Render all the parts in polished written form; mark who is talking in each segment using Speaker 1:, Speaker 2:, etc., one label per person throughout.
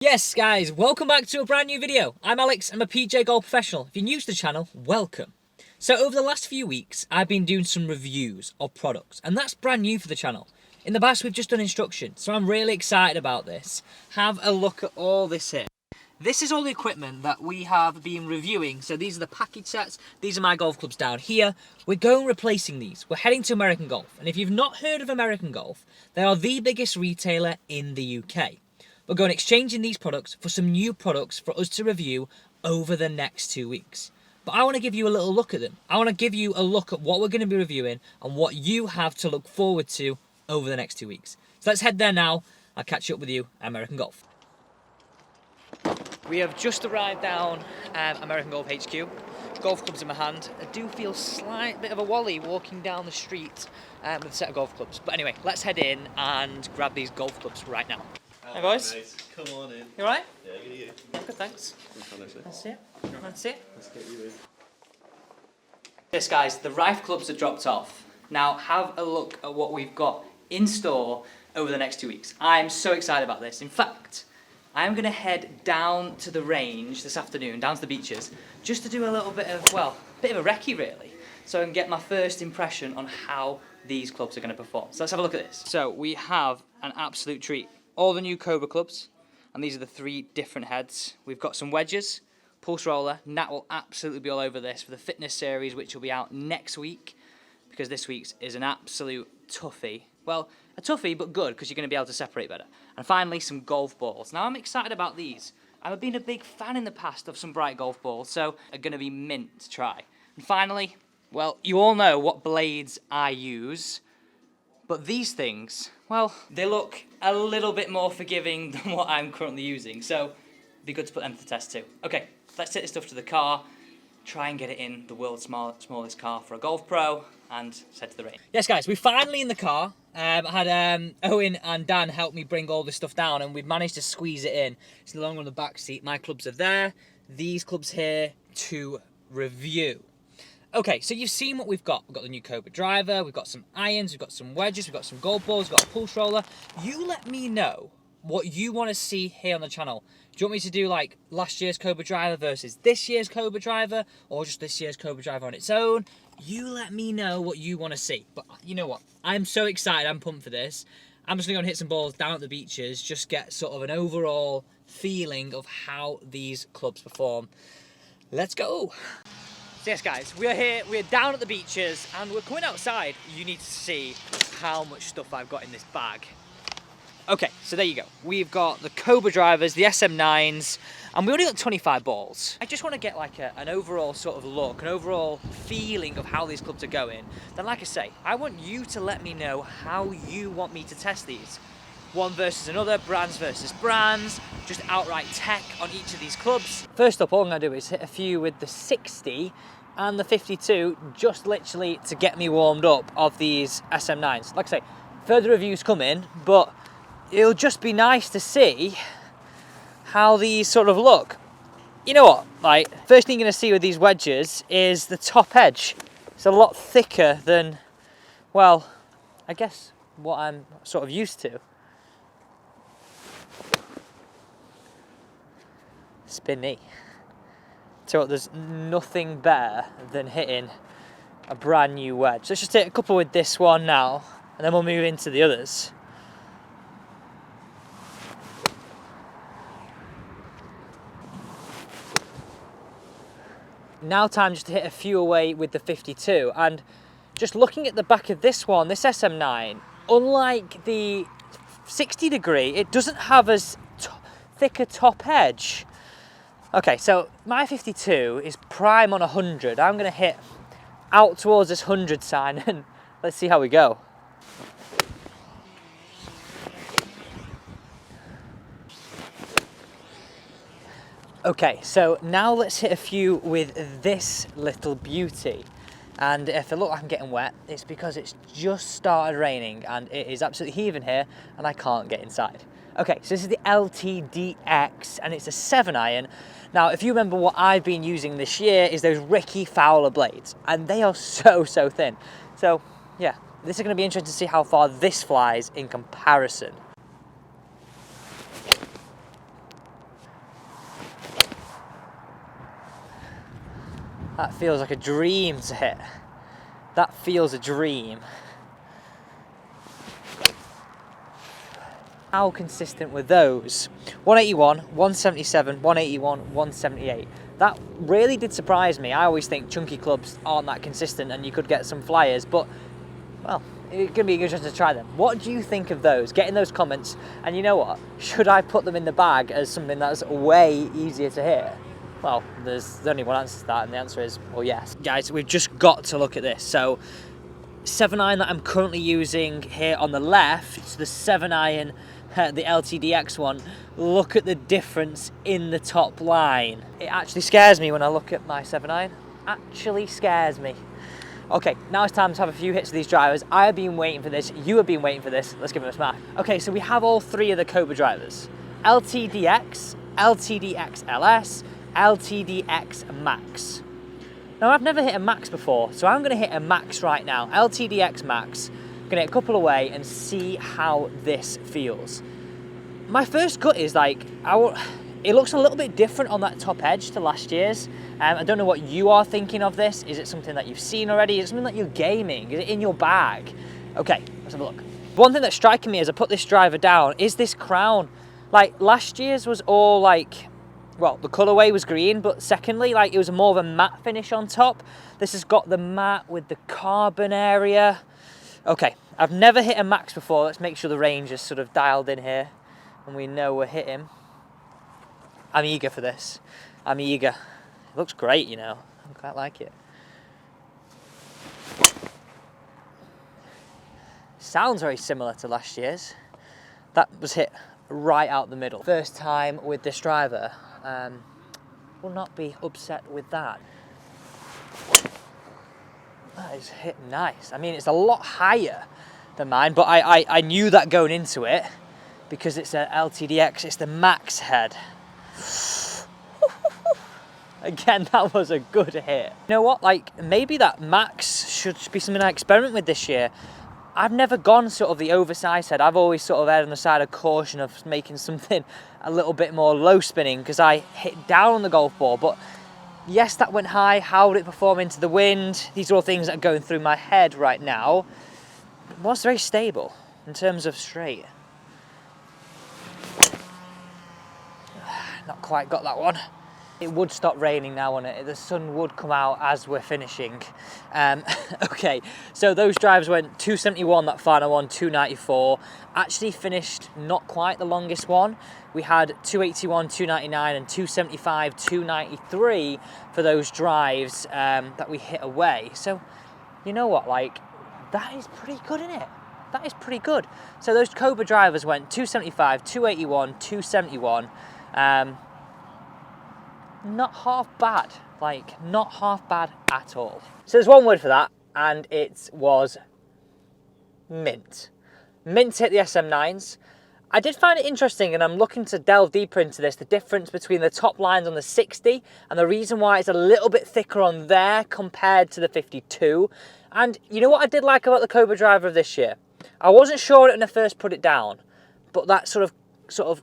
Speaker 1: Yes guys, welcome back to a brand new video. I'm Alex, I'm a PJ Golf professional. If you're new to the channel, welcome. So over the last few weeks, I've been doing some reviews of products, and that's brand new for the channel. In the past, we've just done instruction, so I'm really excited about this. Have a look at all this here. This is all the equipment that we have been reviewing. So these are the package sets, these are my golf clubs down here. We're going replacing these. We're heading to American Golf, and if you've not heard of American Golf, they are the biggest retailer in the UK. We're going exchanging these products for some new products for us to review over the next 2 weeks. But I want to give you a little look at them. I want to give you a look at what we're going to be reviewing and what you have to look forward to over the next 2 weeks. So let's head there now. I'll catch you up with you at American Golf. We have just arrived down American Golf HQ. Golf clubs in my hand. I do feel a slight bit of a wally walking down the street with a set of golf clubs. But anyway, let's head in and grab these golf clubs right now. Hey boys.
Speaker 2: Nice. Come on in.
Speaker 1: You alright?
Speaker 2: Yeah, good to you.
Speaker 1: Yeah, good, thanks. That's it. That's it.
Speaker 2: Let's get you in.
Speaker 1: Yes guys, the Rife clubs are dropped off. Now have a look at what we've got in store over the next 2 weeks. I'm so excited about this. In fact, I'm going to head down to the range this afternoon, down to the beaches, just to do a little bit of, well, a bit of a recce really. So I can get my first impression on how these clubs are going to perform. So let's have a look at this. So we have an absolute treat. All the new Cobra clubs, and these are the 3 different heads. We've got some wedges, pulse roller. Nat will absolutely be all over this for the fitness series, which will be out next week, because this week's is an absolute toughie. Well, a toughie, but good, because you're going to be able to separate better. And finally, some golf balls. Now, I'm excited about these. I've been a big fan in the past of some bright golf balls, so are going to be mint to try. And finally, well, you all know what blades I use. But these things, well, they look a little bit more forgiving than what I'm currently using. So it'd be good to put them to the test too. Okay, let's take this stuff to the car, try and get it in the world's smallest car for a golf pro, and head to the range. Yes guys, we're finally in the car. I had Owen and Dan help me bring all this stuff down, and we've managed to squeeze it in. It's no longer on the back seat. My clubs are there. These clubs here to review. Okay, so you've seen what we've got. We've got the new Cobra driver, we've got some irons, we've got some wedges, we've got some golf balls, we've got a pulse roller. You let me know what you want to see here on the channel. Do you want me to do like last year's Cobra driver versus this year's Cobra driver, or just this year's Cobra driver on its own? You let me know what you want to see. But you know what? I'm so excited, I'm pumped for this. I'm just going to hit some balls down at the beaches, just get sort of an overall feeling of how these clubs perform. Let's go. So yes guys, we are here, we're down at the beaches, and we're coming outside. You need to see how much stuff I've got in this bag. Okay, so there you go. We've got the Cobra drivers, the SM9s, and we only got 25 balls. I just want to get like an overall sort of look, an overall feeling of how these clubs are going. Then like I say, I want you to let me know how you want me to test these. One versus another, brands versus brands, just outright tech on each of these clubs. First up, all I'm going to do is hit a few with the 60 and the 52, just literally to get me warmed up of these SM9s. Like I say, further reviews come in, but it'll just be nice to see how these sort of look. You know what, like, first thing you're going to see with these wedges is the top edge. It's a lot thicker than, well, I guess what I'm sort of used to. Spinny. So there's nothing better than hitting a brand new wedge. Let's just take a couple with this one now, and then we'll move into the others. Now time just to hit a few away with the 52, and just looking at the back of this one, this SM9, unlike the 60 degree, it doesn't have as thicker top edge. Okay, so my 52 is prime on 100. I'm going to hit out towards this 100 sign, and let's see how we go. Okay, so now let's hit a few with this little beauty. And if it looks like I'm getting wet, it's because it's just started raining and it is absolutely heaving here and I can't get inside. Okay, so this is the LTDX and it's a 7-iron. Now, if you remember what I've been using this year is those Ricky Fowler blades, and they are so thin. So yeah, this is going to be interesting to see how far this flies in comparison. That feels like a dream to hit. That feels a dream. How consistent were those? 181, 177, 181, 178. That really did surprise me. I always think chunky clubs aren't that consistent and you could get some flyers, but, well, it's going to be good just to try them. What do you think of those? Get in those comments. And you know what? Should I put them in the bag as something that's way easier to hit? Well, there's only one answer to that, and the answer is, well, yes. Guys, we've just got to look at this. So, 7-iron that I'm currently using here on the left, it's the 7-iron, the LTDX one. Look at the difference in the top line. It actually scares me when I look at my 7-iron. Actually scares me. Okay, now it's time to have a few hits of these drivers. I have been waiting for this, you have been waiting for this. Let's give them a smash. Okay, so we have all three of the Cobra drivers. LTDX, LTDX LS, LTDX Max. Now I've never hit a Max before, so I'm gonna hit a Max right now. LTDX Max. I'm gonna hit a couple away and see how this feels. My first gut is like, it looks a little bit different on that top edge to last year's. I don't know what you are thinking of this. Is it something that you've seen already? Is it something that you're gaming? Is it in your bag? Okay, let's have a look. One thing that's striking me as I put this driver down is this crown. Like last year's was all like, well, the colourway was green, but secondly, like it was more of a matte finish on top. This has got the matte with the carbon area. Okay, I've never hit a Max before. Let's make sure the range is sort of dialed in here and we know we're hitting. I'm eager for this. I'm eager. It looks great, you know. I quite like it. Sounds very similar to last year's. That was hit right out the middle. First time with this driver. Will not be upset with that. That is hit nice. I mean, it's a lot higher than mine, but I knew that going into it because it's a LTDX, it's the Max head. Again, that was a good hit. You know what, like maybe that Max should be something I experiment with this year. I've never gone sort of the oversized head. I've always sort of erred on the side of caution of making something a little bit more low spinning because I hit down on the golf ball. But yes, that went high. How would it perform into the wind? These are all things that are going through my head right now. It was very stable in terms of straight. Not quite got that one. It would stop raining now, wouldn't it? The sun would come out as we're finishing. Okay, so those drives went 271, that final one, 294. Actually finished not quite the longest one. We had 281, 299 and 275, 293 for those drives that we hit away. So, you know what, like, that is pretty good, isn't it? That is pretty good. So those Cobra drivers went 275, 281, 271. Not half bad, like not half bad at all. So there's one word for that, and it was mint. Mint hit the SM9s. I did find it interesting, and I'm looking to delve deeper into this, the difference between the top lines on the 60 and the reason why it's a little bit thicker on there compared to the 52. And you know what I did like about the Cobra driver of this year? I wasn't sure when I first put it down, but that sort of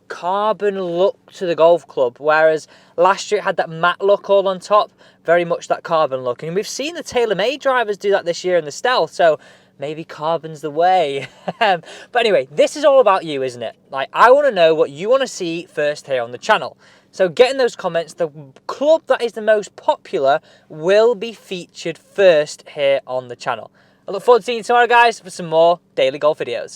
Speaker 1: carbon look to the golf club, whereas last year it had that matte look all on top, very much that carbon look. And we've seen the TaylorMade drivers do that this year in the Stealth, so maybe carbon's the way. But anyway, this is all about you, isn't it? Like, I want to know what you want to see first here on the channel. So get in those comments. The club that is the most popular will be featured first here on the channel. I look forward to seeing you tomorrow, guys, for some more daily golf videos.